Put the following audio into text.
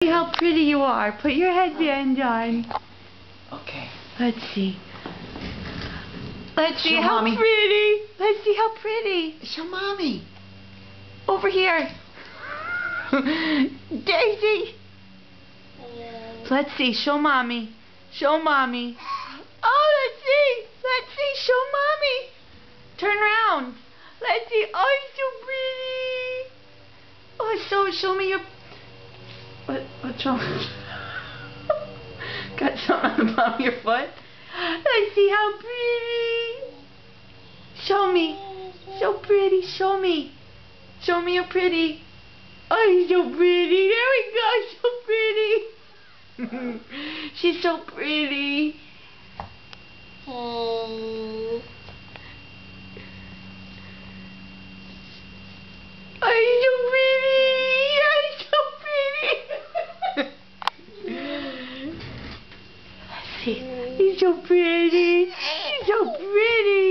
See how pretty you are. Put your headband on. Okay. Let's see. Let's see Show how Mommy. pretty. Let's see how pretty. Show Mommy. Over here. Daisy. Let's see. Show Mommy. Show Mommy. Oh, let's see. Let's see. Show Mommy. Turn around. Let's see. Oh, you're so pretty. Oh, show me your... What's wrong? Got something on the bottom of your foot? Let's see how pretty. Show me. So pretty. Show me. Show me you're pretty. Oh, you're so pretty. There we go. So pretty. She's so pretty. Oh, you're so pretty. You're so pretty. Let's see. He's so pretty. He's so pretty.